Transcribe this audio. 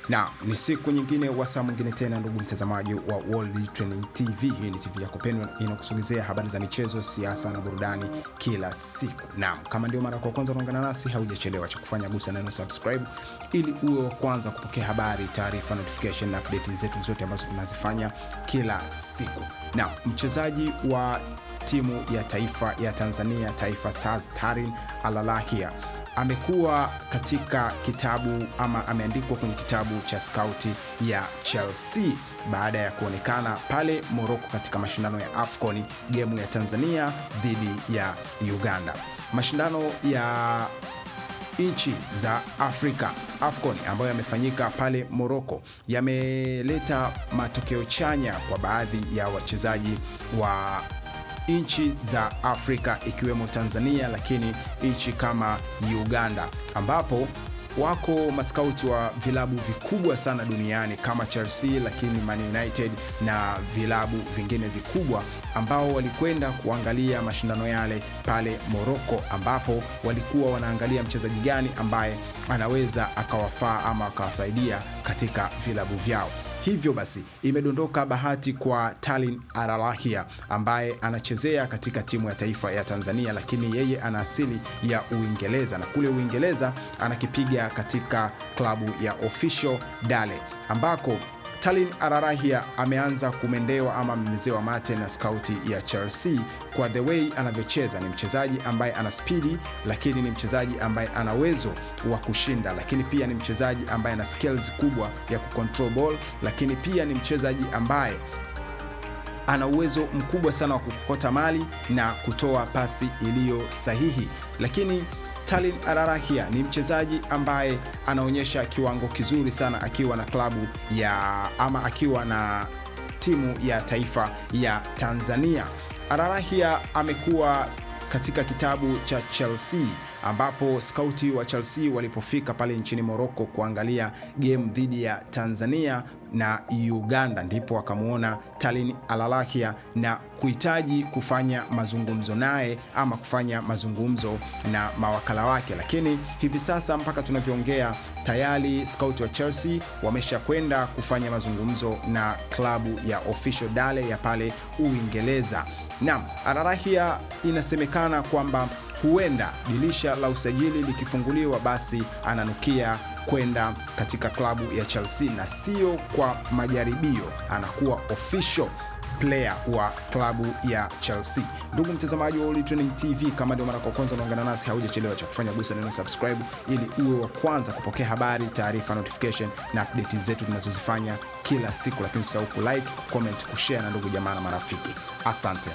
Na ni siku nyingine, wasaa mwingine tena, ndugu mtazamaji wa World Trending TV. Hii ni TV yako pendwa inakusogezea habari za michezo, siasa na burudani kila siku. Na kama ndio mara kwa kwanza unaungana nasi, haujachelewa, cha kufanya gusa neno subscribe ili uwe wa kwanza kupokea habari, taarifa, notification na update zetu zote ambazo tunazifanya kila siku. Na mchezaji wa timu ya taifa ya Tanzania, Taifa Stars, Talin Alalahiya amekuwa katika kitabu ama ameandikwa kwenye kitabu cha skauti ya Chelsea baada ya kuonekana pale Morocco katika mashindano ya AFCON, gemu ya Tanzania dhidi ya Uganda. Mashindano ya nchi za Afrika AFCON ambayo yamefanyika pale Morocco yameleta matokeo chanya kwa baadhi ya wachezaji wa nchi za Afrika ikiwemo Tanzania, lakini nchi kama Uganda, ambapo wako maskauti wa vilabu vikubwa sana duniani kama Chelsea, lakini Man United na vilabu vingine vikubwa ambao walikwenda kuangalia mashindano yale pale Morocco, ambapo walikuwa wanaangalia mchezaji gani ambaye anaweza akawafaa ama akawasaidia katika vilabu vyao. Hivyo basi imedondoka bahati kwa Talin Alalahiya ambaye anachezea katika timu ya taifa ya Tanzania, lakini yeye ana asili ya Uingereza, na kule Uingereza anakipiga katika klabu ya Official Dale, ambako Talin Alalahiya ameanza kumendewa ama mmezewa mate na skauti ya Chelsea kwa the way anavyocheza. Ni mchezaji ambaye ana spidi, lakini ni mchezaji ambaye ana uwezo wa kushinda, lakini pia ni mchezaji ambaye ana skills kubwa ya kucontrol ball, lakini pia ni mchezaji ambaye ana uwezo mkubwa sana wa kukokota mali na kutoa pasi iliyo sahihi. Lakini Talin Alalahiya ni mchezaji ambaye anaonyesha kiwango kizuri sana akiwa na klabu ya ama akiwa na timu ya taifa ya Tanzania. Alalahiya amekuwa katika kitabu cha Chelsea, ambapo skauti wa Chelsea walipofika pale nchini Morocco kuangalia game dhidi ya Tanzania na Uganda, ndipo akamuona Talin Alalahiya na kuhitaji kufanya mazungumzo naye ama kufanya mazungumzo na mawakala wake. Lakini hivi sasa mpaka tunavyoongea tayari skauti wa Chelsea wamesha kwenda kufanya mazungumzo na klabu ya Official Dale ya pale Uingereza. Naam, Alalahiya inasemekana kwamba huenda dirisha la usajili likifunguliwa, basi ananukia kwenda katika klabu ya Chelsea, na sio kwa majaribio, anakuwa official player wa klabu ya Chelsea. Ndugu mtazamaji wa World Trending TV, kama ndio mara kwa kwanza unaungana nasi, haujachelewa, cha kufanya gusa neno subscribe ili uwe wa kwanza kupokea habari, taarifa, notification na update zetu tunazozifanya kila siku. Lakini usisahau ku like, comment, kushare na ndugu jamaa na marafiki. Asante.